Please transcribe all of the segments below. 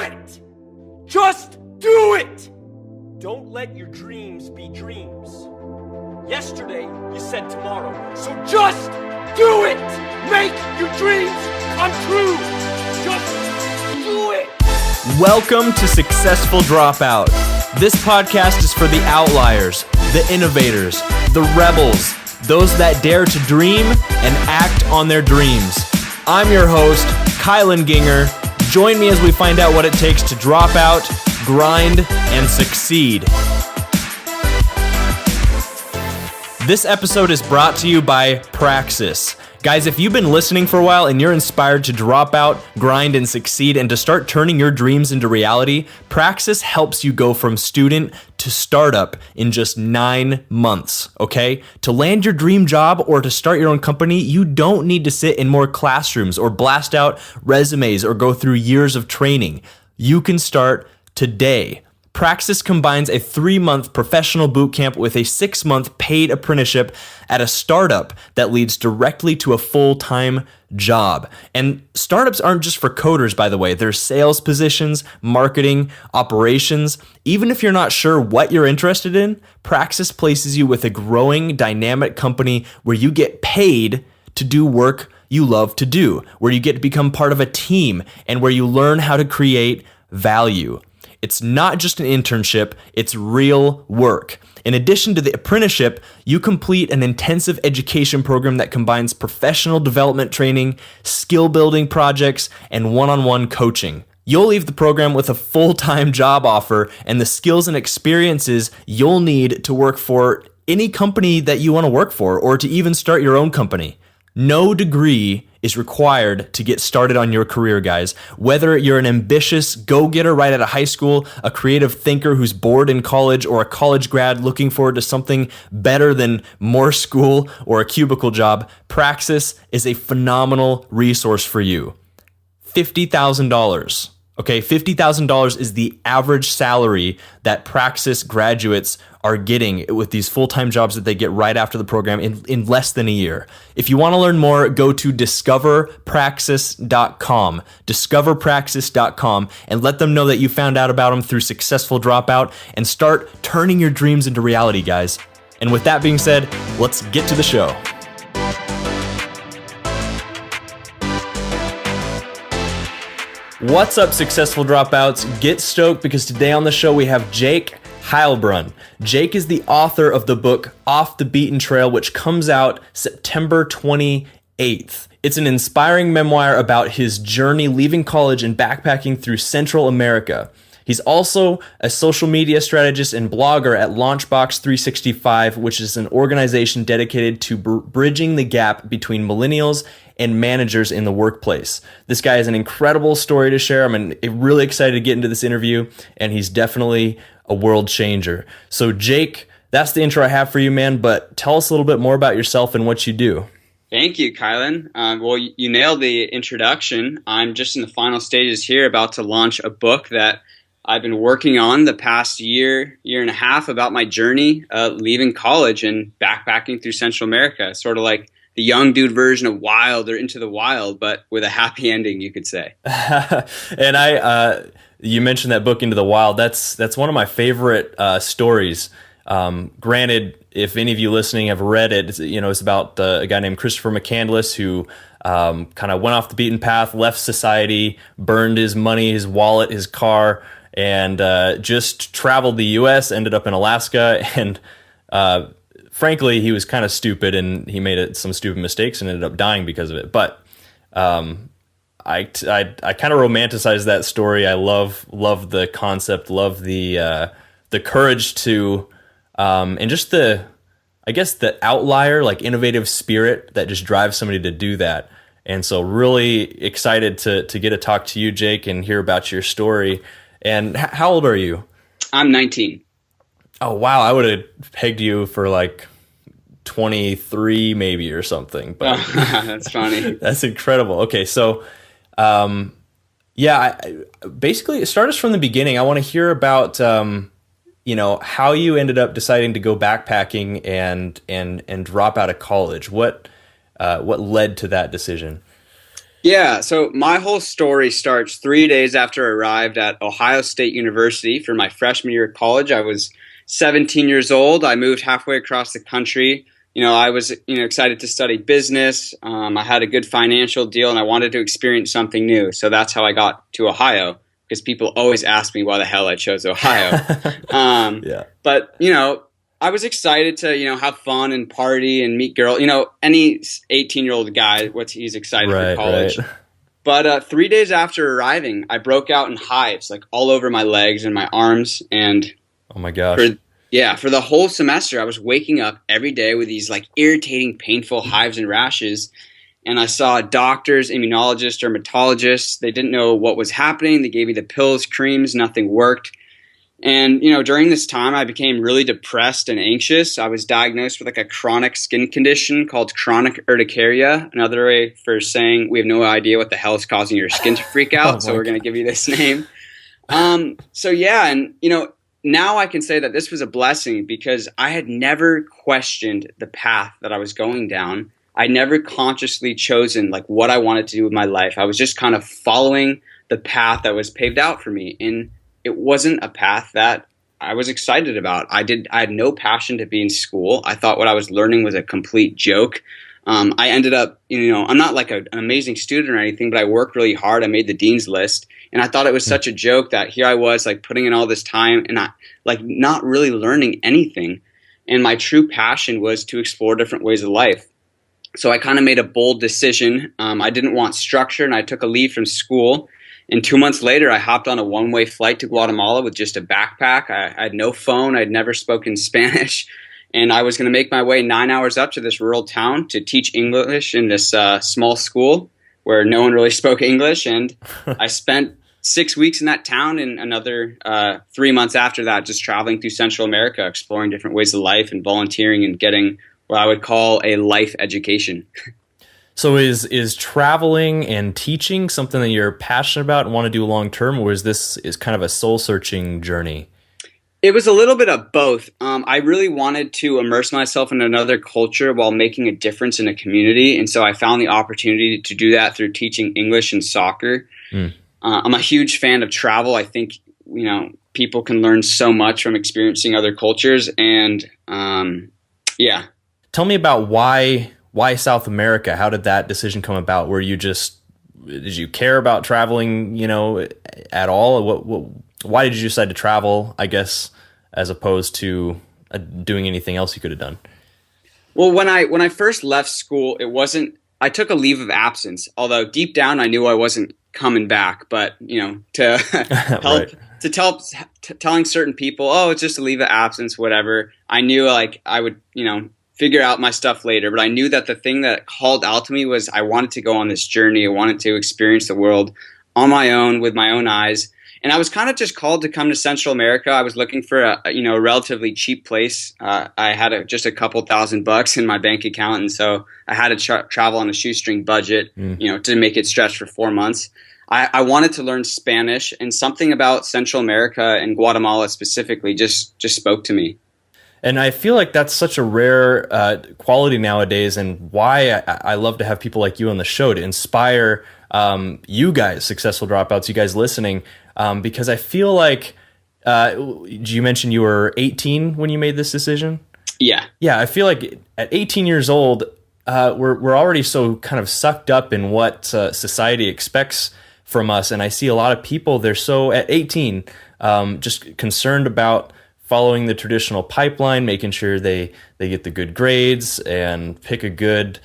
it! Just do it! Don't let your dreams be dreams. Yesterday, you said tomorrow, so just do it! Make your dreams come true! Just do it! Welcome to Successful Dropout. This podcast is for the outliers, the innovators, the rebels, those that dare to dream and act on their dreams. I'm your host, Kylan Ginger. Join me as we find out what it takes to drop out, grind, and succeed. This episode is brought to you by Praxis. Guys, if you've been listening for a while and you're inspired to drop out, grind, and succeed and to start turning your dreams into reality, Praxis helps you go from student to startup in just 9 months, okay? To land your dream job or to start your own company, you don't need to sit in more classrooms or blast out resumes or go through years of training. You can start today. Praxis combines a 3-month professional bootcamp with a 6-month paid apprenticeship at a startup that leads directly to a full-time job. And startups aren't just for coders, by the way. There's sales positions, marketing, operations. Even if you're not sure what you're interested in, Praxis places you with a growing, dynamic company where you get paid to do work you love to do, where you get to become part of a team, and where you learn how to create value. It's not just an internship, it's real work. In addition to the apprenticeship, you complete an intensive education program that combines professional development training, skill building projects, and one-on-one coaching. You'll leave the program with a full-time job offer and the skills and experiences you'll need to work for any company that you want to work for or to even start your own company. No degree is required to get started on your career, guys. Whether you're an ambitious go-getter right out of high school, a creative thinker who's bored in college, or a college grad looking forward to something better than more school or a cubicle job, Praxis is a phenomenal resource for you. $50,000. Okay, $50,000 is the average salary that Praxis graduates are getting with these full-time jobs that they get right after the program in less than a year. If you want to learn more, go to discoverpraxis.com, discoverpraxis.com, and let them know that you found out about them through Successful Dropout and start turning your dreams into reality, guys. And with that being said, let's get to the show. What's up, Successful Dropouts? Get stoked because today on the show we have Jake Heilbrunn. Jake is the author of the book Off the Beaten Trail, which comes out September 28th. It's an inspiring memoir about his journey leaving college and backpacking through Central America. He's also a social media strategist and blogger at Launchbox 365, which is an organization dedicated to bridging the gap between millennials and managers in the workplace. This guy has an incredible story to share. I'm really excited to get into this interview, and he's definitely a world changer. So Jake, that's the intro I have for you, man, but tell us a little bit more about yourself and what you do. Thank you, Kylan. Well, you nailed the introduction. I'm just in the final stages here, about to launch a book that I've been working on the past year and a half about my journey leaving college and backpacking through Central America, sort of like the young dude version of Wild or Into the Wild, but with a happy ending, you could say. And you mentioned that book Into the Wild. That's one of my favorite stories. Granted, if any of you listening have read it, it's about a guy named Christopher McCandless who kind of went off the beaten path, left society, burned his money, his wallet, his car, and just traveled the U.S., ended up in Alaska, and frankly, he was kind of stupid, and he made some stupid mistakes and ended up dying because of it. But I kind of romanticize that story. I love the concept, love the courage to, and just the outlier, like innovative spirit that just drives somebody to do that. And so really excited to get to talk to you, Jake, and hear about your story. And how old are you? I'm 19. Oh, wow. I would have pegged you for like 23 maybe or something. But that's funny. That's incredible. Okay, so basically start us from the beginning. I want to hear about how you ended up deciding to go backpacking and drop out of college. What led to that decision? Yeah, so my whole story starts 3 days after I arrived at Ohio State University for my freshman year of college. I was 17 years old. I moved halfway across the country. I was, excited to study business. I had a good financial deal and I wanted to experience something new. So that's how I got to Ohio, because people always ask me why the hell I chose Ohio. Yeah. But, I was excited to, have fun and party and meet girls. Any 18-year-old guy, he's excited for college. Right. But 3 days after arriving, I broke out in hives, like all over my legs and my arms. And Oh my gosh. for the whole semester, I was waking up every day with these like irritating, painful hives and rashes. And I saw doctors, immunologists, dermatologists. They didn't know what was happening. They gave me the pills, creams, nothing worked. And, during this time, I became really depressed and anxious. I was diagnosed with like a chronic skin condition called chronic urticaria, another way for saying we have no idea what the hell is causing your skin to freak out. So we're going to give you this name. Now I can say that this was a blessing because I had never questioned the path that I was going down. I never consciously chosen like what I wanted to do with my life. I was just kind of following the path that was paved out for me. And it wasn't a path that I was excited about. I had no passion to be in school. I thought what I was learning was a complete joke. I ended up, I'm not like an amazing student or anything, but I worked really hard. I made the dean's list, and I thought it was such a joke that here I was like putting in all this time and not really learning anything. And my true passion was to explore different ways of life. So I kind of made a bold decision. I didn't want structure, and I took a leave from school. And 2 months later, I hopped on a one-way flight to Guatemala with just a backpack. I had no phone. I'd never spoken Spanish. And I was going to make my way 9 hours up to this rural town to teach English in this small school where no one really spoke English. And I spent 6 weeks in that town and another 3 months after that just traveling through Central America, exploring different ways of life and volunteering and getting what I would call a life education. So is traveling and teaching something that you're passionate about and want to do long term, or is kind of a soul searching journey? It was a little bit of both. I really wanted to immerse myself in another culture while making a difference in a community, and so I found the opportunity to do that through teaching English and soccer. I'm a huge fan of travel. I think people can learn so much from experiencing other cultures, and yeah. Tell me about why South America? How did that decision come about? Did you care about traveling, at all? Why did you decide to travel, I guess, as opposed to doing anything else you could have done? Well, when I first left school, I took a leave of absence, although deep down I knew I wasn't coming back, but to help right. Telling certain people, oh, it's just a leave of absence, whatever. I knew like I would, figure out my stuff later, but I knew that the thing that called out to me was I wanted to go on this journey. I wanted to experience the world on my own with my own eyes. And I was kind of just called to come to Central America. I was looking for a relatively cheap place. I had just a couple $1,000 in my bank account, and so I had to travel on a shoestring budget, to make it stretch for 4 months. I wanted to learn Spanish, and something about Central America and Guatemala specifically just spoke to me. And I feel like that's such a rare quality nowadays, and why I love to have people like you on the show to inspire you guys, successful dropouts, you guys listening, because I feel like, you mentioned you were 18 when you made this decision? Yeah. Yeah, I feel like at 18 years old, we're already so kind of sucked up in what society expects from us, and I see a lot of people, they're so, at 18, just concerned about following the traditional pipeline, making sure they get the good grades and pick a good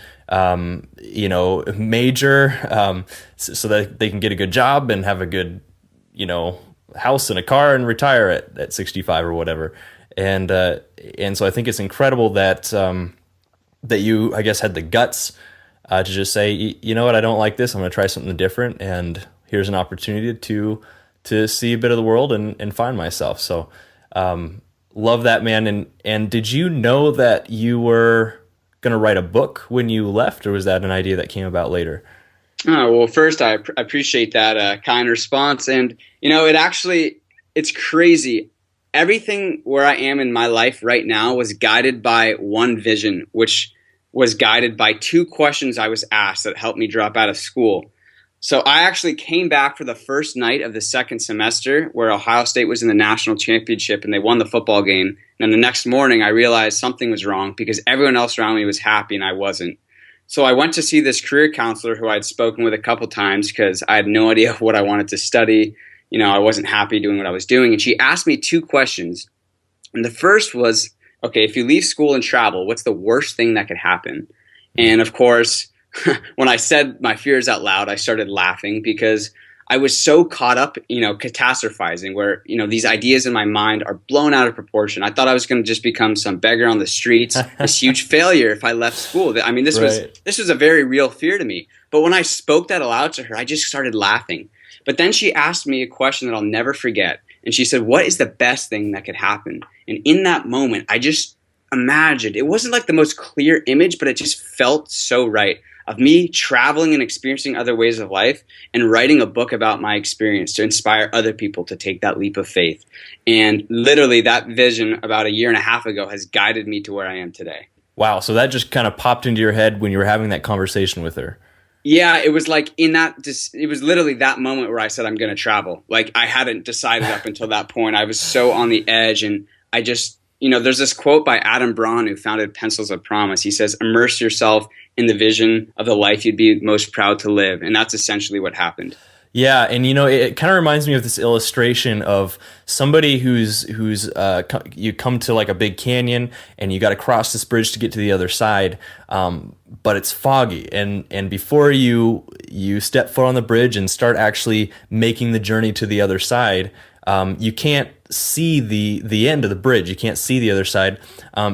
major, so that they can get a good job and have a good house and a car and retire at 65 or whatever. And so I think it's incredible that that you, I guess, had the guts to just say, you know what, I don't like this, I'm going to try something different, and here's an opportunity to see a bit of the world and find myself. So love that, man. And did you know that you were going to write a book when you left, or was that an idea that came about later? Oh, well, first, I appreciate that kind response. And, it's crazy. Everything where I am in my life right now was guided by one vision, which was guided by two questions I was asked that helped me drop out of school. So I actually came back for the first night of the second semester where Ohio State was in the national championship and they won the football game. And then the next morning I realized something was wrong because everyone else around me was happy and I wasn't. So I went to see this career counselor who I'd spoken with a couple times because I had no idea what I wanted to study. I wasn't happy doing what I was doing. And she asked me two questions. And the first was, okay, if you leave school and travel, what's the worst thing that could happen? And of course, when I said my fears out loud, I started laughing because I was so caught up, catastrophizing where, these ideas in my mind are blown out of proportion. I thought I was going to just become some beggar on the streets, this huge failure if I left school. I mean, this was a very real fear to me. But when I spoke that aloud to her, I just started laughing. But then she asked me a question that I'll never forget. And she said, what is the best thing that could happen? And in that moment, I just imagined, it wasn't like the most clear image, but it just felt so right, of me traveling and experiencing other ways of life and writing a book about my experience to inspire other people to take that leap of faith. And literally that vision about a year and a half ago has guided me to where I am today. Wow. So that just kind of popped into your head when you were having that conversation with her. Yeah, it was like it was literally that moment where I said, I'm going to travel. Like I hadn't decided up until that point. I was so on the edge and I just, there's this quote by Adam Braun who founded Pencils of Promise. He says, immerse yourself in the vision of the life you'd be most proud to live. And that's essentially what happened. Yeah, and it kind of reminds me of this illustration of somebody who's you come to like a big canyon and you got to cross this bridge to get to the other side, but it's foggy, and before you step foot on the bridge and start actually making the journey to the other side, you can't see the end of the bridge. You can't see the other side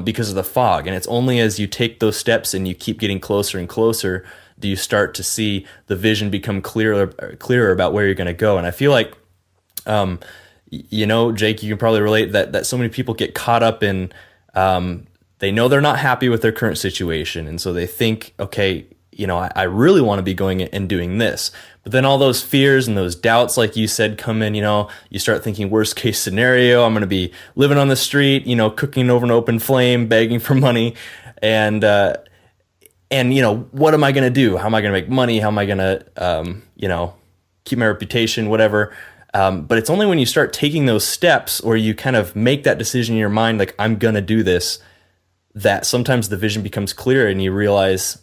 because of the fog, and it's only as you take those steps and you keep getting closer and closer do you start to see the vision become clearer about where you're going to go. And I feel like, Jake, you can probably relate that so many people get caught up in, they know they're not happy with their current situation. And so they think, okay, I really want to be going and doing this. But then all those fears and those doubts, like you said, come in, you start thinking worst case scenario, I'm going to be living on the street, cooking over an open flame, begging for money. And what am I going to do? How am I going to make money? How am I going to, keep my reputation, whatever. But it's only when you start taking those steps or you kind of make that decision in your mind, like I'm going to do this, that sometimes the vision becomes clear and you realize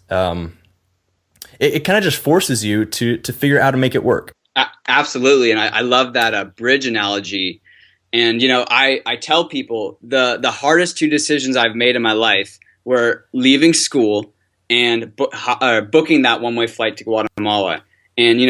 it kind of just forces you to figure out how to make it work. Absolutely. And I love that bridge analogy. And, I tell people the hardest two decisions I've made in my life were leaving school and booking that one-way flight to Guatemala. And,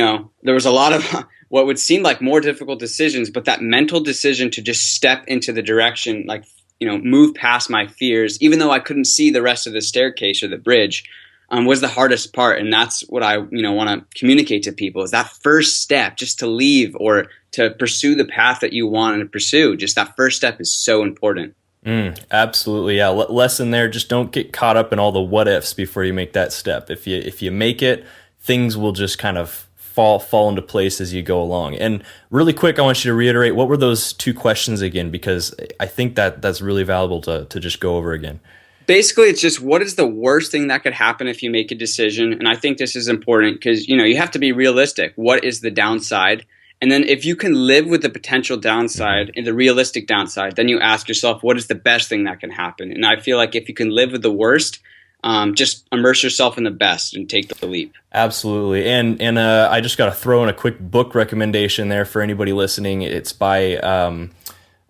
there was a lot of what would seem like more difficult decisions, but that mental decision to just step into the direction, like, move past my fears, even though I couldn't see the rest of the staircase or the bridge, was the hardest part. And that's what I, want to communicate to people is that first step, just to leave or to pursue the path that you want to pursue. Just that first step is so important. Absolutely. Yeah. Lesson there. Just don't get caught up in all the what ifs before you make that step. If you make it, things will just kind of fall into place as you go along. And really quick, I want you to reiterate, what were those two questions again? Because I think that's really valuable to just go over again. Basically, it's just what is the worst thing that could happen if you make a decision? And I think this is important because, you have to be realistic. What is the downside? And then if you can live with the potential downside and the realistic downside, then you ask yourself, what is the best thing that can happen? And I feel like if you can live with the worst, just immerse yourself in the best and take the leap. Absolutely. And I just got to throw in a quick book recommendation there for anybody listening. It's by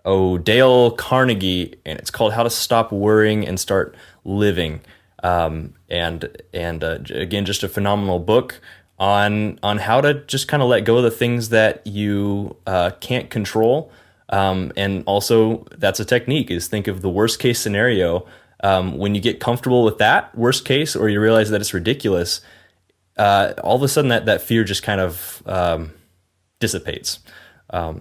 Dale Carnegie, and it's called How to Stop Worrying and Start Living. And again, just a phenomenal book on how to just kind of let go of the things that you can't control. And also that's a technique, is think of the worst case scenario. When you get comfortable with that worst case, or you realize that it's ridiculous, all of a sudden that fear just kind of dissipates.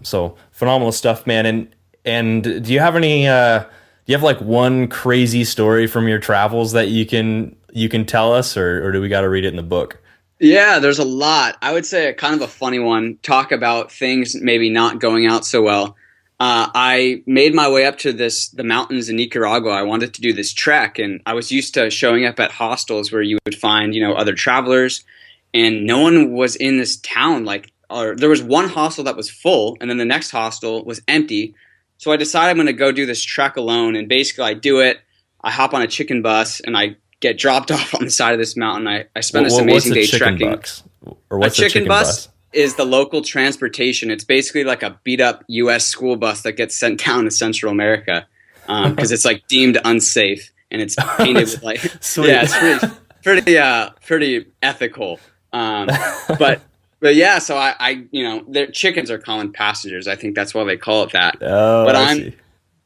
So phenomenal stuff, man. And do you have any, do you have like one crazy story from your travels that you can tell us, or do we got to read it in the book? Yeah, there's a lot. I would say kind of a funny one. Talk about things maybe not going out so well. I made my way up to the mountains in Nicaragua. I wanted to do this trek, and I was used to showing up at hostels where you would find, other travelers. and no one was in this town. Or there was one hostel that was full, and then the next hostel was empty. So I decided I'm going to go do this trek alone, and basically I do it. I hop on a chicken bus, and I get dropped off on the side of this mountain. I spend this amazing day trekking. What's a chicken bus is the local transportation. It's basically like a beat up U.S. school bus that gets sent down to Central America because it's like deemed unsafe, and it's painted with like yeah, it's pretty ethical. But yeah, so I their chickens are common passengers. I think that's why they call it that. Oh, but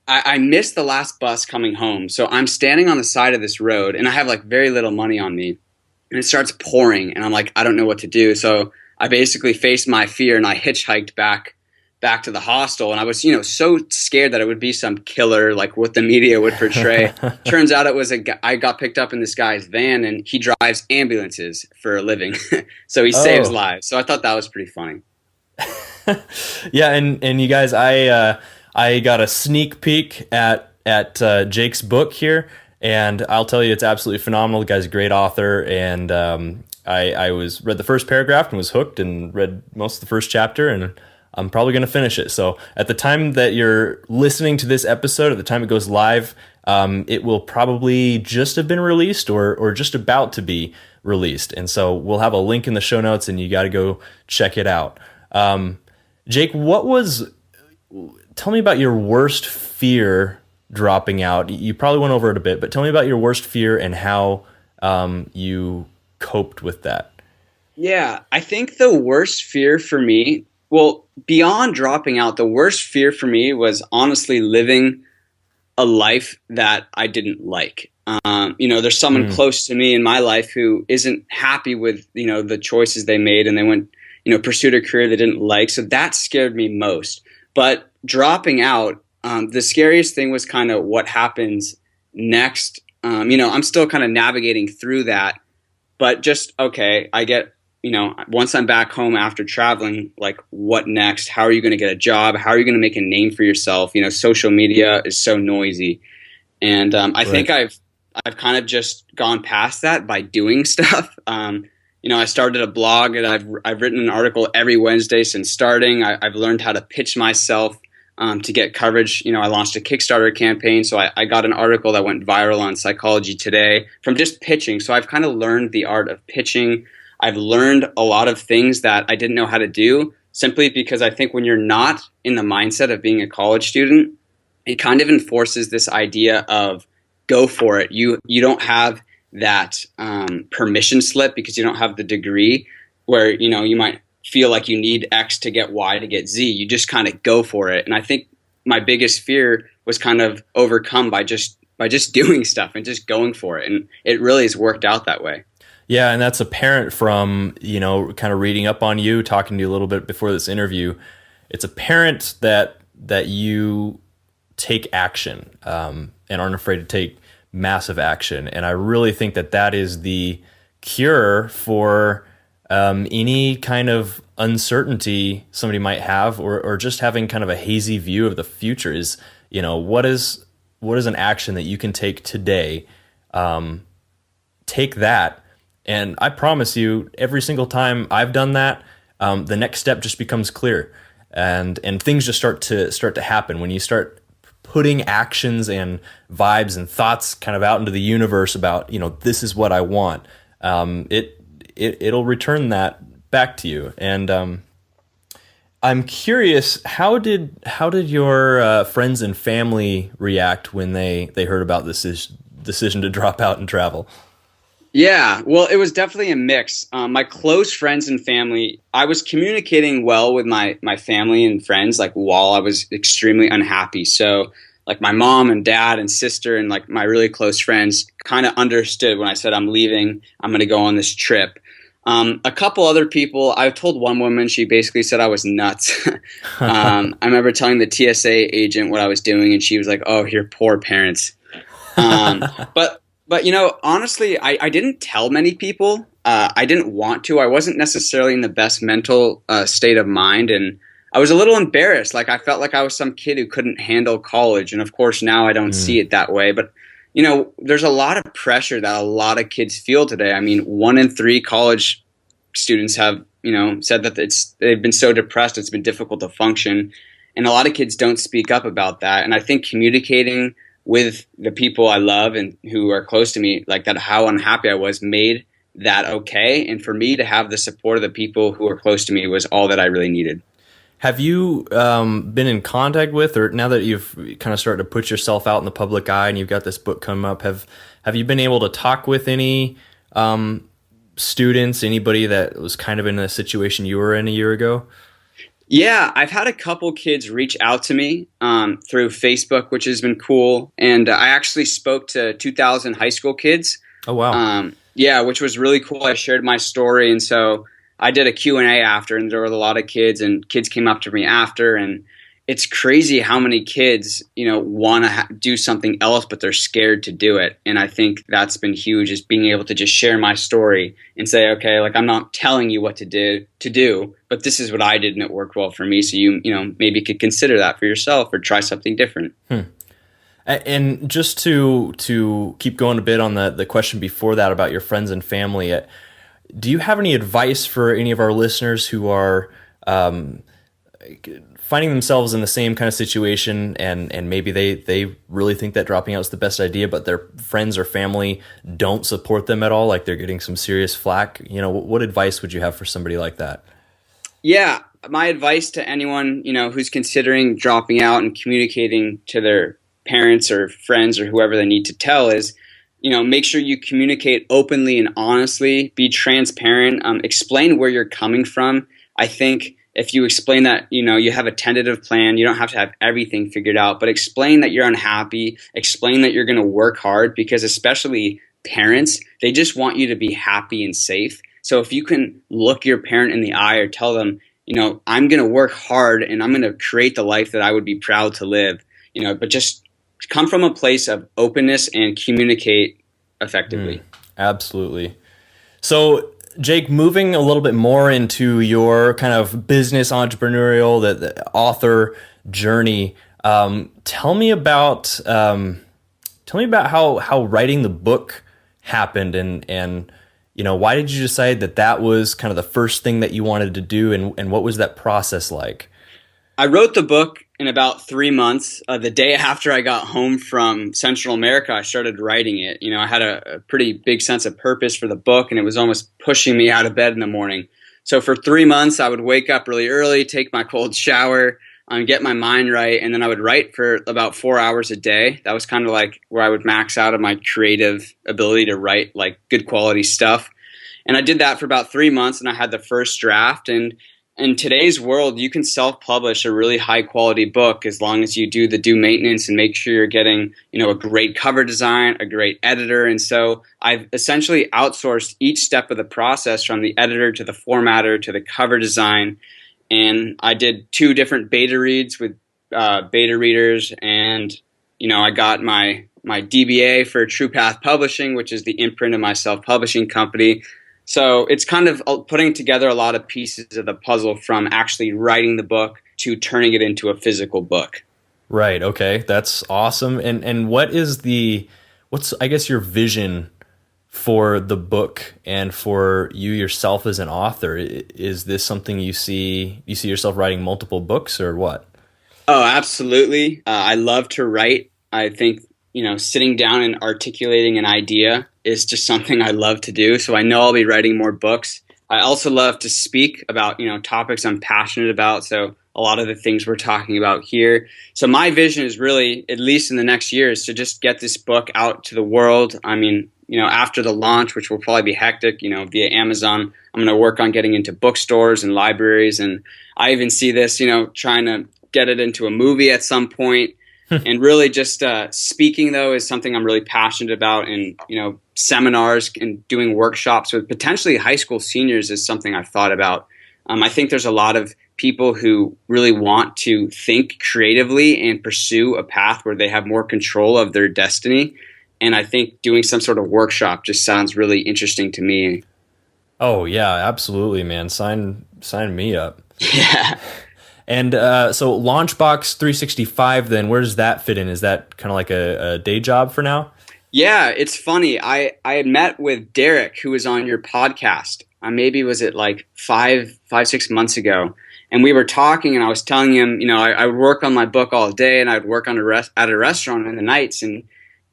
I missed the last bus coming home, so I'm standing on the side of this road, and I have like very little money on me, and it starts pouring, and I'm like, I don't know what to do. So I basically faced my fear, and I hitchhiked back to the hostel, and I was so scared that it would be some killer like what the media would portray. Turns out it was I got picked up in this guy's van, and he drives ambulances for a living, so he saves lives. So I thought that was pretty funny. Yeah, and you guys, I got a sneak peek at Jake's book here, and I'll tell you, it's absolutely phenomenal. The guy's a great author, and I read the first paragraph and was hooked, and read most of the first chapter, and I'm probably going to finish it. So at the time that you're listening to this episode, at the time it goes live, it will probably just have been released or just about to be released. And so we'll have a link in the show notes, and you got to go check it out. Jake, tell me about your worst fear dropping out. You probably went over it a bit, but tell me about your worst fear and how you coped with that. Yeah, I think the worst fear for me, well, beyond dropping out, the worst fear for me was honestly living a life that I didn't like. There's someone close to me in my life who isn't happy with, the choices they made, and they went, pursued a career they didn't like. So that scared me most. But dropping out, the scariest thing was kind of what happens next. I'm still kind of navigating through that, but just, okay, I get, once I'm back home after traveling, like what next? How are you going to get a job? How are you going to make a name for yourself? Social media is so noisy. And I think I've kind of just gone past that by doing stuff. I started a blog, and I've written an article every Wednesday since starting. I've learned how to pitch myself to get coverage. I launched a Kickstarter campaign, so I got an article that went viral on Psychology Today from just pitching. So I've kind of learned the art of pitching. I've learned a lot of things that I didn't know how to do, simply because I think when you're not in the mindset of being a college student, it kind of enforces this idea of go for it. You don't have that permission slip because you don't have the degree where, you might feel like you need X to get Y to get Z. You just kind of go for it. And I think my biggest fear was kind of overcome by just doing stuff and just going for it. And it really has worked out that way. Yeah, and that's apparent from, kind of reading up on you, talking to you a little bit before this interview. It's apparent that you take action and aren't afraid to take massive action. And I really think that is the cure for any kind of uncertainty somebody might have, or just having kind of a hazy view of the future is, what is an action that you can take today? Take that. And I promise you, every single time I've done that, the next step just becomes clear, and things just start to happen when you start putting actions and vibes and thoughts kind of out into the universe about, this is what I want. It'll return that back to you. And I'm curious, how did your friends and family react when they heard about this decision to drop out and travel? Yeah, well, it was definitely a mix. My close friends and family, I was communicating well with my family and friends, like while I was extremely unhappy. So like my mom and dad and sister and like my really close friends kind of understood when I said I'm leaving, I'm going to go on this trip. A couple other people, I told one woman, she basically said I was nuts. I remember telling the TSA agent what I was doing, and she was like, "Oh, your poor parents." But honestly, I didn't tell many people. I didn't want to. I wasn't necessarily in the best mental state of mind, and I was a little embarrassed. Like I felt like I was some kid who couldn't handle college, and of course now I don't see it that way. But there's a lot of pressure that a lot of kids feel today. I mean, 1 in 3 college students have, said that they've been so depressed, it's been difficult to function. And a lot of kids don't speak up about that. And I think communicating with the people I love and who are close to me, like that, how unhappy I was, made that okay. And for me to have the support of the people who are close to me was all that I really needed. Have you been in contact with, or now that you've kind of started to put yourself out in the public eye and you've got this book coming up, have you been able to talk with any students, anybody that was kind of in a situation you were in a year ago? Yeah, I've had a couple kids reach out to me through Facebook, which has been cool. And I actually spoke to 2,000 high school kids. Oh, wow. Yeah, which was really cool. I shared my story. And so I did a Q&A after, and there were a lot of kids, and kids came up to me after. And it's crazy how many kids, want to do something else, but they're scared to do it. And I think that's been huge, is being able to just share my story and say, okay, like, I'm not telling you what to do, but this is what I did and it worked well for me. So you maybe could consider that for yourself or try something different. And just to keep going a bit on the question before that about your friends and family, do you have any advice for any of our listeners who are finding themselves in the same kind of situation, and maybe they really think that dropping out is the best idea, but their friends or family don't support them at all, like they're getting some serious flack? What advice would you have for somebody like that? Yeah, my advice to anyone, who's considering dropping out and communicating to their parents or friends or whoever they need to tell is, make sure you communicate openly and honestly, be transparent, explain where you're coming from. I think if you explain that, you have a tentative plan, you don't have to have everything figured out, but explain that you're unhappy, explain that you're going to work hard, because especially parents, they just want you to be happy and safe. So if you can look your parent in the eye or tell them, I'm going to work hard and I'm going to create the life that I would be proud to live, but just come from a place of openness and communicate effectively. Absolutely. So Jake, moving a little bit more into your kind of business entrepreneurial, the author journey, tell me about how writing the book happened, and why did you decide that was kind of the first thing that you wanted to do, and what was that process like? I wrote the book in about 3 months. The day after I got home from Central America, I started writing it. I had a pretty big sense of purpose for the book, and it was almost pushing me out of bed in the morning. So for 3 months, I would wake up really early, take my cold shower, get my mind right, and then I would write for about 4 hours a day. That was kind of like where I would max out of my creative ability to write like good quality stuff. And I did that for about 3 months, and I had the first draft. And in today's world, you can self-publish a really high-quality book as long as you do the due maintenance and make sure you're getting, a great cover design, a great editor. And so I've essentially outsourced each step of the process, from the editor to the formatter to the cover design. And I did 2 different beta reads with beta readers, and I got my DBA for True Path Publishing, which is the imprint of my self-publishing company. So it's kind of putting together a lot of pieces of the puzzle, from actually writing the book to turning it into a physical book. Right. Okay. That's awesome. And what's I guess your vision for the book and for you yourself as an author? Is this something you see yourself writing multiple books, or what? Oh, absolutely. I love to write. I think, sitting down and articulating an idea is just something I love to do. So I know I'll be writing more books. I also love to speak about, topics I'm passionate about. So a lot of the things we're talking about here. So my vision is really, at least in the next year, is to just get this book out to the world. I mean, after the launch, which will probably be hectic, via Amazon, I'm going to work on getting into bookstores and libraries. And I even see this, trying to get it into a movie at some point. And really just speaking, though, is something I'm really passionate about. And, seminars and doing workshops with potentially high school seniors is something I've thought about. I think there's a lot of people who really want to think creatively and pursue a path where they have more control of their destiny. And I think doing some sort of workshop just sounds really interesting to me. Oh, yeah, absolutely, man. Sign me up. Yeah. And so Launchbox 365, then, where does that fit in? Is that kind of like a day job for now? Yeah, it's funny. I had met with Derek, who was on your podcast. maybe was it like 6 months ago. And we were talking, and I was telling him, I would work on my book all day, and I'd work on at a restaurant in the nights. And,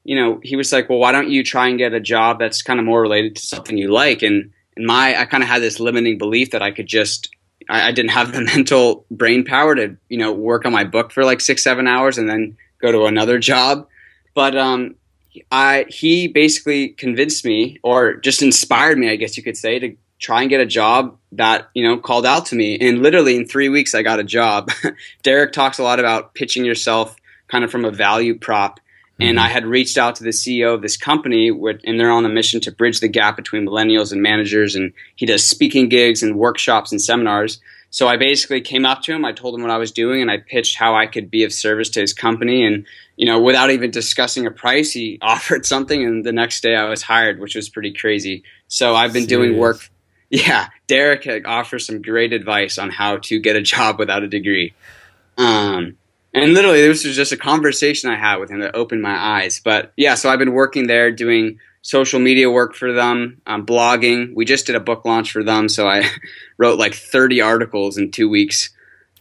he was like, well, why don't you try and get a job that's kind of more related to something you like? And I kind of had this limiting belief that I could I didn't have the mental brain power to, work on my book for like 6-7 hours and then go to another job. But he basically convinced me, or just inspired me, I guess you could say, to try and get a job that, called out to me. And literally in 3 weeks, I got a job. Derek talks a lot about pitching yourself kind of from a value prop. And I had reached out to the CEO of this company, and they're on a mission to bridge the gap between millennials and managers. And he does speaking gigs and workshops and seminars. So I basically came up to him. I told him what I was doing, and I pitched how I could be of service to his company. And, without even discussing a price, he offered something. And the next day I was hired, which was pretty crazy. So I've been doing work. Yeah, Derek offers some great advice on how to get a job without a degree. And literally, this was just a conversation I had with him that opened my eyes. But yeah, so I've been working there doing social media work for them, blogging. We just did a book launch for them, so I wrote like 30 articles in 2 weeks.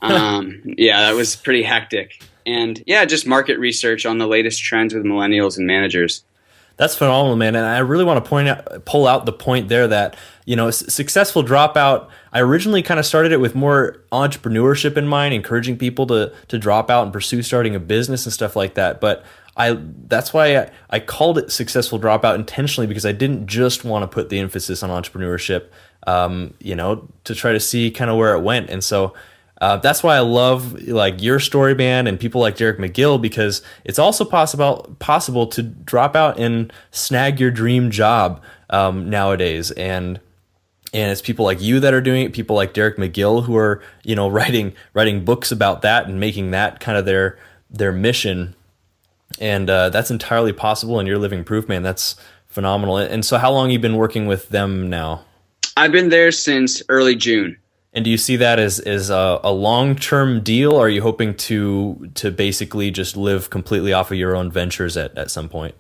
Yeah, that was pretty hectic. And yeah, just market research on the latest trends with millennials and managers. That's phenomenal, man. And I really want to pull out the point there that, Successful Dropout, I originally kind of started it with more entrepreneurship in mind, encouraging people to drop out and pursue starting a business and stuff like that. But that's why I called it Successful Dropout intentionally, because I didn't just want to put the emphasis on entrepreneurship, to try to see kind of where it went. And so that's why I love like your story, man, and people like Derek McGill, because it's also possible to drop out and snag your dream job nowadays. And it's people like you that are doing it, people like Derek McGill who are, writing books about that and making that kind of their mission. And that's entirely possible, and you're living proof, man. That's phenomenal. And so how long have you been working with them now? I've been there since early June. And do you see that as a long-term deal? Or are you hoping to basically just live completely off of your own ventures at some point?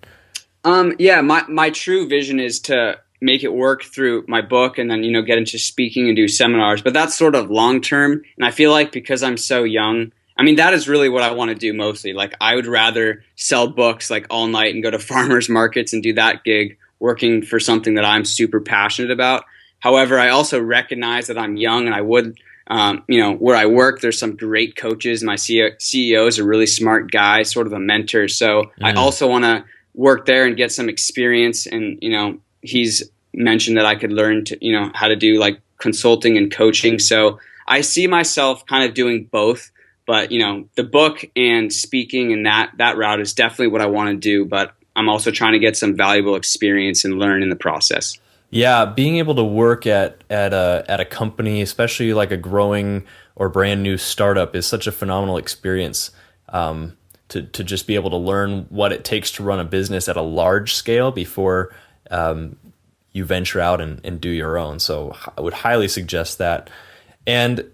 Yeah, my true vision is to make it work through my book and then, get into speaking and do seminars. But that's sort of long-term. And I feel like because I'm so young, that is really what I want to do mostly. Like, I would rather sell books like all night and go to farmers markets and do that gig, working for something that I'm super passionate about. However, I also recognize that I'm young, and I would, where I work, there's some great coaches. My CEO is a really smart guy, sort of a mentor. So I also want to work there and get some experience. And, he's mentioned that I could learn to, how to do like consulting and coaching. So I see myself kind of doing both. But, the book and speaking and that route is definitely what I want to do. But I'm also trying to get some valuable experience and learn in the process. Yeah, being able to work at a company, especially like a growing or brand new startup, is such a phenomenal experience. To just be able to learn what it takes to run a business at a large scale before you venture out and do your own. So I would highly suggest that. And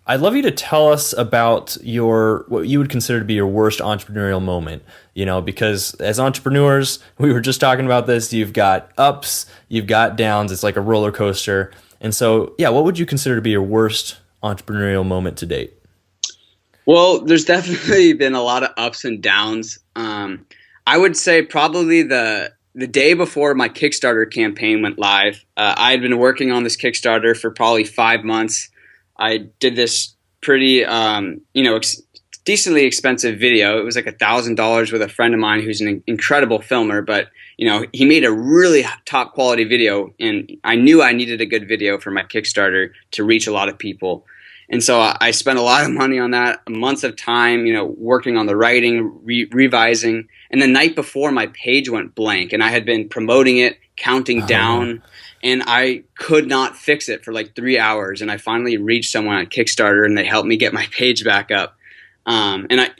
I'd love you to tell us about what you would consider to be your worst entrepreneurial moment, because as entrepreneurs, we were just talking about this, you've got ups, you've got downs, it's like a roller coaster. And so, yeah, what would you consider to be your worst entrepreneurial moment to date? Well, there's definitely been a lot of ups and downs. I would say probably the day before my Kickstarter campaign went live, I had been working on this Kickstarter for probably 5 months. I did this pretty, decently expensive video. It was like $1,000 with a friend of mine who's an incredible filmer, but, he made a really top quality video, and I knew I needed a good video for my Kickstarter to reach a lot of people. And so I spent a lot of money on that, months of time, working on the writing, revising. And the night before, my page went blank, and I had been promoting it, counting down. And I could not fix it for like 3 hours. And I finally reached someone on Kickstarter, and they helped me get my page back up. And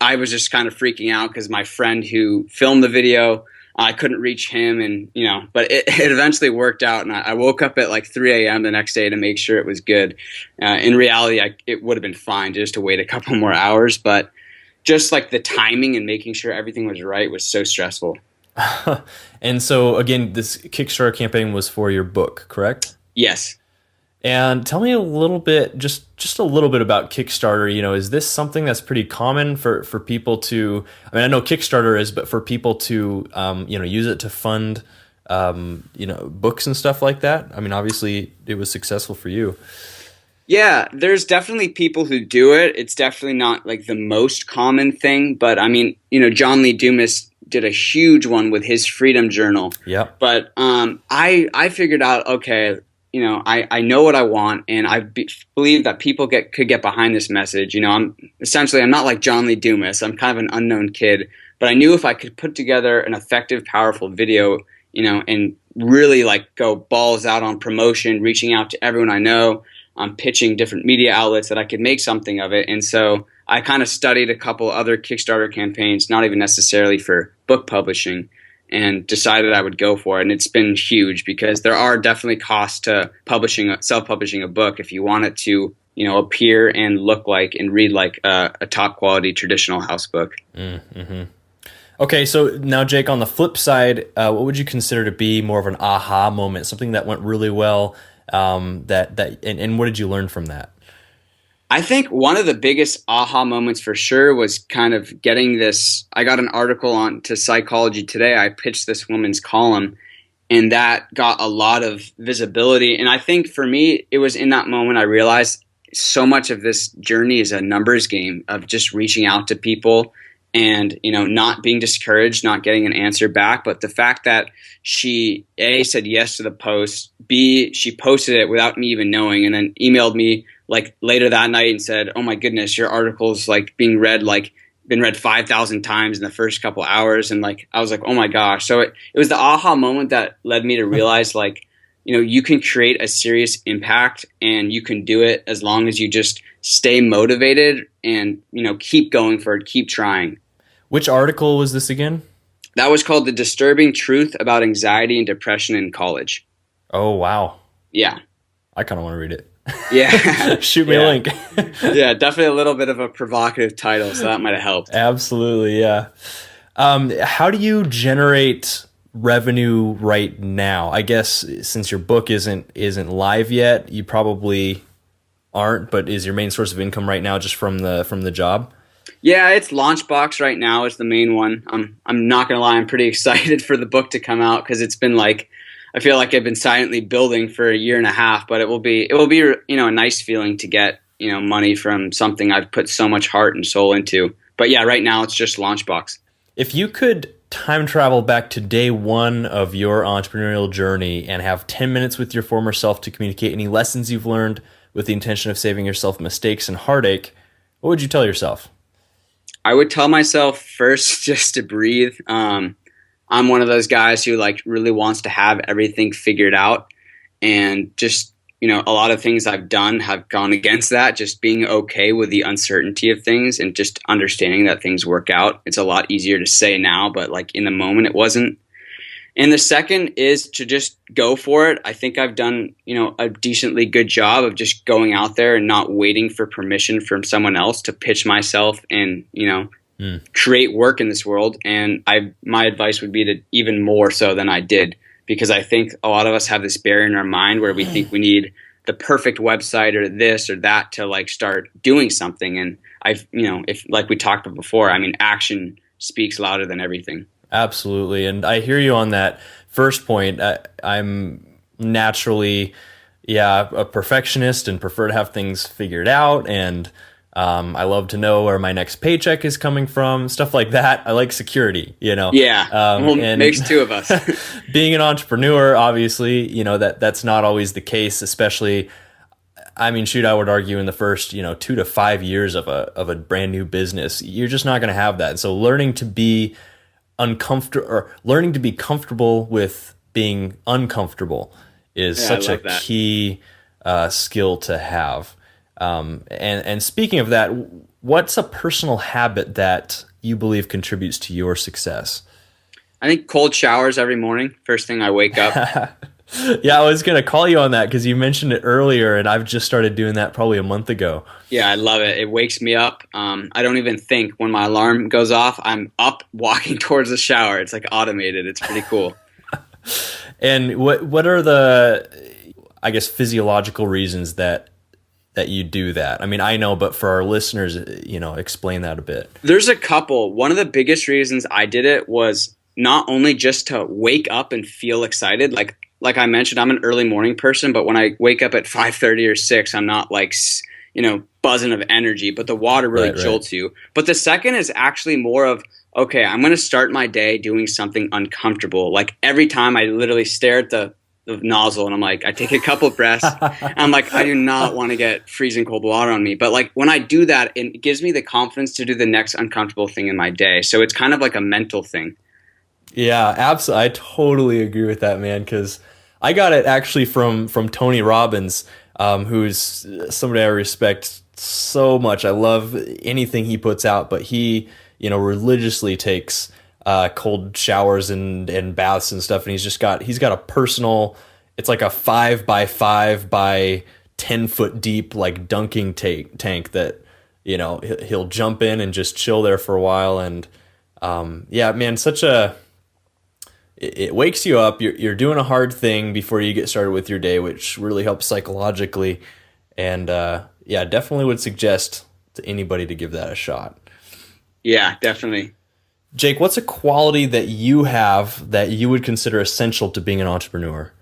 I was just kind of freaking out because my friend who filmed the video, I couldn't reach him. And, but it eventually worked out. And I woke up at like 3 a.m. the next day to make sure it was good. In reality, it would have been fine just to wait a couple more hours. But just like the timing and making sure everything was right was so stressful. And so, again, this Kickstarter campaign was for your book, correct? Yes. And tell me a little bit, just a little bit about Kickstarter. Is this something that's pretty common for people to? I mean, I know Kickstarter is, but for people to, use it to fund, books and stuff like that. I mean, obviously, it was successful for you. Yeah, there's definitely people who do it. It's definitely not like the most common thing, but I mean, John Lee Dumas did a huge one with his Freedom Journal. Yeah. But I figured out, okay, I know what I want, and believe that people could get behind this message. I'm not like John Lee Dumas. I'm kind of an unknown kid, but I knew if I could put together an effective, powerful video, and really like go balls out on promotion, reaching out to everyone I know, pitching different media outlets, that I could make something of it. And so I kind of studied a couple other Kickstarter campaigns, not even necessarily for book publishing, and decided I would go for it. And it's been huge because there are definitely costs to self-publishing a book if you want it to, appear and look like and read like a top quality traditional house book. Mm-hmm. Okay, so now Jake, on the flip side, what would you consider to be more of an aha moment, something that went really well, and what did you learn from that? I think one of the biggest aha moments for sure was kind of getting this. I got an article on to Psychology Today. I pitched this woman's column, and that got a lot of visibility. And I think for me, it was in that moment I realized so much of this journey is a numbers game of just reaching out to people and, not being discouraged, not getting an answer back. But the fact that she, A, said yes to the post, B, she posted it without me even knowing, and then emailed me like later that night and said, "Oh my goodness, your article's like been read 5,000 times in the first couple hours." And like, I was like, oh my gosh. So it was the aha moment that led me to realize like, you can create a serious impact, and you can do it as long as you just stay motivated and, keep going for it, keep trying. Which article was this again? That was called "The Disturbing Truth About Anxiety and Depression in College." Oh, wow. Yeah. I kind of want to read it. Yeah. Shoot me a link. Yeah, definitely a little bit of a provocative title, so that might have helped. Absolutely, yeah. How do you generate revenue right now? I guess since your book isn't live yet, you probably aren't, but is your main source of income right now just from the job? Yeah, it's Launchbox right now is the main one. I'm not gonna lie, I'm pretty excited for the book to come out because it's been like, I feel like I've been silently building for a year and a half, but it will be a nice feeling to get money from something I've put so much heart and soul into. But yeah, right now it's just Launchbox. If you could time travel back to day one of your entrepreneurial journey and have 10 minutes with your former self to communicate any lessons you've learned with the intention of saving yourself mistakes and heartache, what would you tell yourself? I would tell myself first just to breathe. I'm one of those guys who like really wants to have everything figured out, and just, a lot of things I've done have gone against that, just being okay with the uncertainty of things and just understanding that things work out. It's a lot easier to say now, but like in the moment it wasn't. And the second is to just go for it. I think I've done, a decently good job of just going out there and not waiting for permission from someone else to pitch myself and, create work in this world. And my advice would be to even more so than I did, because I think a lot of us have this barrier in our mind where we think we need the perfect website or this or that to like start doing something. And if like we talked about before, I mean, action speaks louder than everything. Absolutely. And I hear you on that first point. I'm naturally, a perfectionist and prefer to have things figured out. And I love to know where my next paycheck is coming from, stuff like that. I like security, Yeah. And makes two of us. Being an entrepreneur, obviously, that's not always the case, especially, I mean, shoot, I would argue in the first, 2 to 5 years of a brand new business, you're just not going to have that. And so learning to be comfortable with being uncomfortable is such a key skill to have. And speaking of that, what's a personal habit that you believe contributes to your success? I think cold showers every morning, first thing I wake up. Yeah, I was going to call you on that because you mentioned it earlier, and I've just started doing that probably a month ago. Yeah, I love it. It wakes me up. I don't even think. When my alarm goes off, I'm up walking towards the shower. It's like automated. It's pretty cool. And what are the... I guess, physiological reasons that you do that? I mean, I know, but for our listeners, explain that a bit. There's a couple. One of the biggest reasons I did it was not only just to wake up and feel excited. Like I mentioned, I'm an early morning person, but when I wake up at 5:30 or 6, I'm not like, buzzing of energy, but the water really jolts you. But the second is actually more of, okay, I'm going to start my day doing something uncomfortable. Like every time I literally stare at the nozzle and I'm like, I take a couple breaths and I'm like, I do not want to get freezing cold water on me. But like when I do that, it gives me the confidence to do the next uncomfortable thing in my day. So it's kind of like a mental thing. Yeah, absolutely. I totally agree with that, man, because I got it actually from Tony Robbins, who's somebody I respect so much. I love anything he puts out, but he, religiously takes cold showers and baths and stuff, and he's got a personal, it's like a 5x5 by 10-foot deep like dunking tank that he'll jump in and just chill there for a while. And yeah, man, it wakes you up. You're doing a hard thing before you get started with your day, which really helps psychologically. And yeah, definitely would suggest to anybody to give that a shot. Yeah, definitely. Jake, what's a quality that you have that you would consider essential to being an entrepreneur?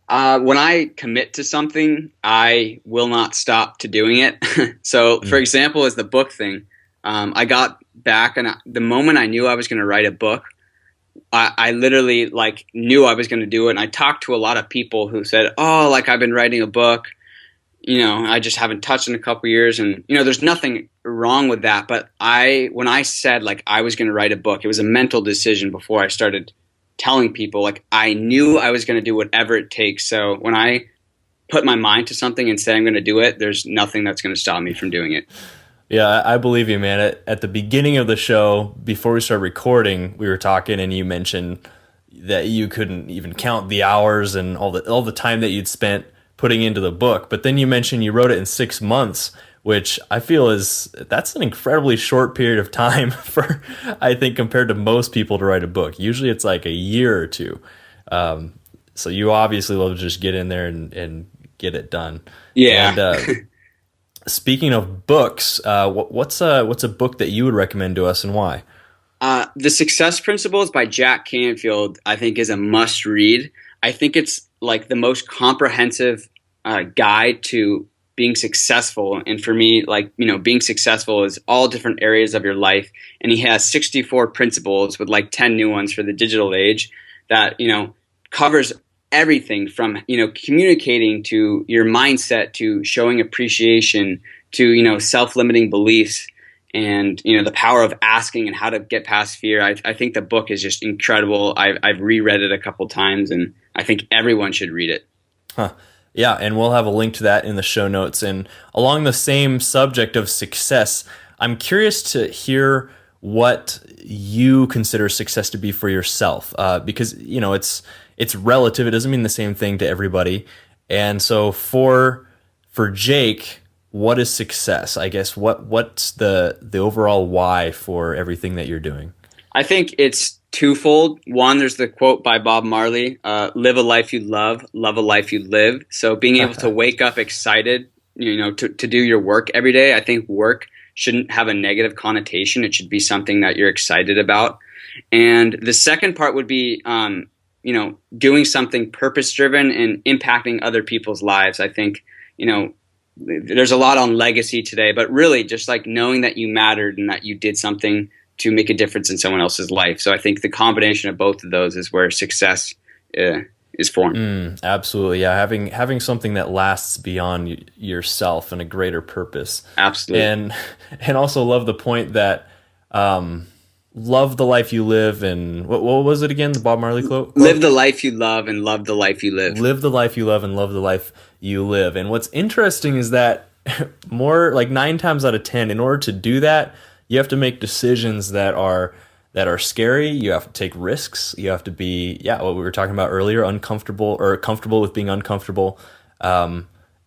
When I commit to something, I will not stop to doing it. So, for example, is the book thing. I got back, and the moment I knew I was going to write a book, I literally knew I was going to do it. And I talked to a lot of people who said, "Oh, I've been writing a book. I just haven't touched in a couple years." And there's nothing wrong with that. But when I said I was going to write a book, it was a mental decision before I started telling people. I knew I was going to do whatever it takes. So when I put my mind to something and say I'm going to do it, there's nothing that's going to stop me from doing it. Yeah, I believe you, man. At the beginning of the show, before we started recording, we were talking, and you mentioned that you couldn't even count the hours and all the time that you'd spent putting into the book. But then you mentioned you wrote it in 6 months, which I feel that's an incredibly short period of time for, I think, compared to most people to write a book. Usually it's like a year or two. So you obviously love to just get in there and get it done. Yeah. And, speaking of books, what's a book that you would recommend to us, and why? The Success Principles by Jack Canfield, I think, is a must read. I think it's the most comprehensive guide to being successful. And for me, being successful is all different areas of your life. And he has 64 principles with 10 new ones for the digital age that, covers everything from, communicating to your mindset to showing appreciation to, self-limiting beliefs and, the power of asking and how to get past fear. I think the book is just incredible. I've reread it a couple times, and I think everyone should read it. Huh. Yeah, and we'll have a link to that in the show notes. And along the same subject of success, I'm curious to hear what you consider success to be for yourself, because it's relative. It doesn't mean the same thing to everybody. And so for Jake, what is success? I guess what's the overall why for everything that you're doing? I think it's twofold. One, there's the quote by Bob Marley, live a life you love a life you live. So being able to wake up excited, to do your work every day. I think work shouldn't have a negative connotation. It should be something that you're excited about. And the second part would be, doing something purpose-driven and impacting other people's lives. I think, there's a lot on legacy today, but really just knowing that you mattered and that you did something to make a difference in someone else's life. So I think the combination of both of those is where success is formed. Absolutely. Yeah. Having something that lasts beyond yourself and a greater purpose. Absolutely. And also love the point that, love the life you live, and what was it again? The Bob Marley quote? Live the life you love and love the life you live. Live the life you love and love the life you live. And what's interesting is that more 9 times out of 10, in order to do that, you have to make decisions that are scary. You have to take risks. You have to be, what we were talking about earlier, uncomfortable or comfortable with being uncomfortable. And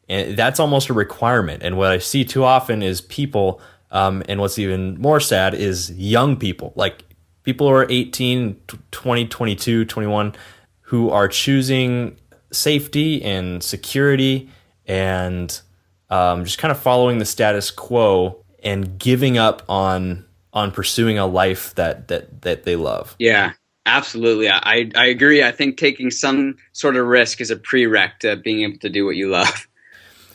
that's almost a requirement. And what I see too often is people, and what's even more sad is young people, people who are 18, 20, 22, 21, who are choosing safety and security and just kind of following the status quo and giving up on pursuing a life that they love. Yeah, absolutely. I agree. I think taking some sort of risk is a prereq to being able to do what you love.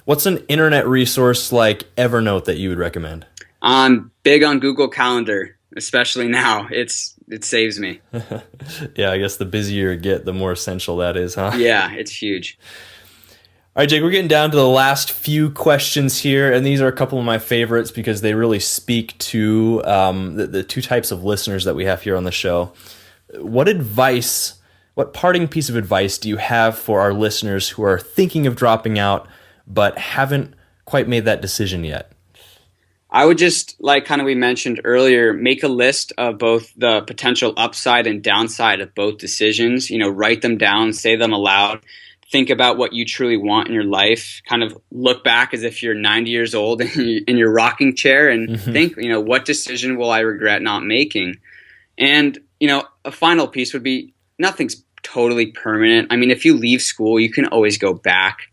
What's an internet resource like Evernote that you would recommend? I'm big on Google Calendar, especially now. It saves me. Yeah, I guess the busier you get, the more essential that is, huh? Yeah, it's huge. All right, Jake, we're getting down to the last few questions here, and these are a couple of my favorites because they really speak to the two types of listeners that we have here on the show. What parting piece of advice do you have for our listeners who are thinking of dropping out but haven't quite made that decision yet? I would just, like kind of we mentioned earlier, make a list of both the potential upside and downside of both decisions. Write them down, say them aloud. Think about what you truly want in your life. Kind of look back as if you're 90 years old in your rocking chair and think, what decision will I regret not making? And, a final piece would be nothing's totally permanent. I mean, if you leave school, you can always go back.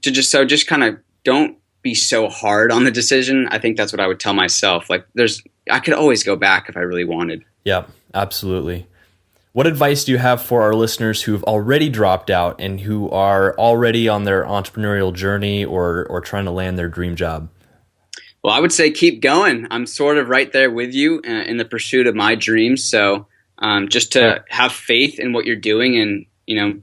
Just kind of don't be so hard on the decision. I think that's what I would tell myself. Like I could always go back if I really wanted. Yeah, absolutely. What advice do you have for our listeners who have already dropped out and who are already on their entrepreneurial journey or trying to land their dream job? Well, I would say keep going. I'm sort of right there with you in the pursuit of my dreams. So just to have faith in what you're doing and,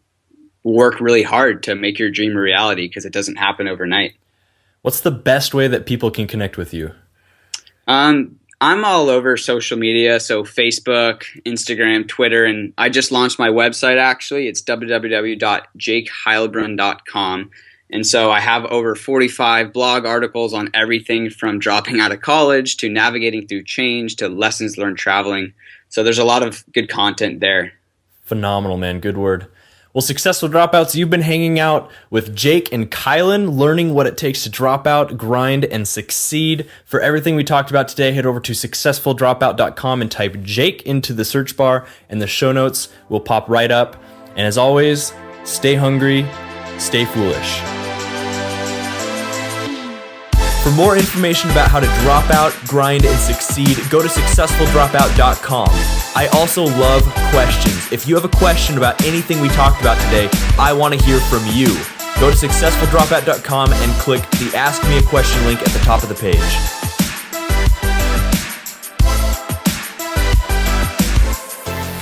work really hard to make your dream a reality because it doesn't happen overnight. What's the best way that people can connect with you? I'm all over social media, so Facebook, Instagram, Twitter, and I just launched my website actually. It's www.jakeheilbrunn.com. And so I have over 45 blog articles on everything from dropping out of college to navigating through change to lessons learned traveling. So there's a lot of good content there. Phenomenal, man. Good word. Well, successful dropouts, you've been hanging out with Jake and Kylan, learning what it takes to drop out, grind, and succeed. For everything we talked about today, head over to successfuldropout.com and type Jake into the search bar, and the show notes will pop right up. And as always, stay hungry, stay foolish. For more information about how to drop out, grind, and succeed, go to successfuldropout.com. I also love questions. If you have a question about anything we talked about today, I want to hear from you. Go to successfuldropout.com and click the Ask Me a Question link at the top of the page.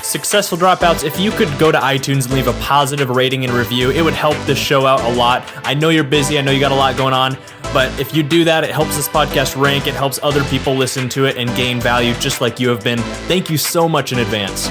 Successful Dropouts, if you could go to iTunes and leave a positive rating and review, it would help this show out a lot. I know you're busy, I know you got a lot going on, but if you do that, it helps this podcast rank, it helps other people listen to it and gain value just like you have been. Thank you so much in advance.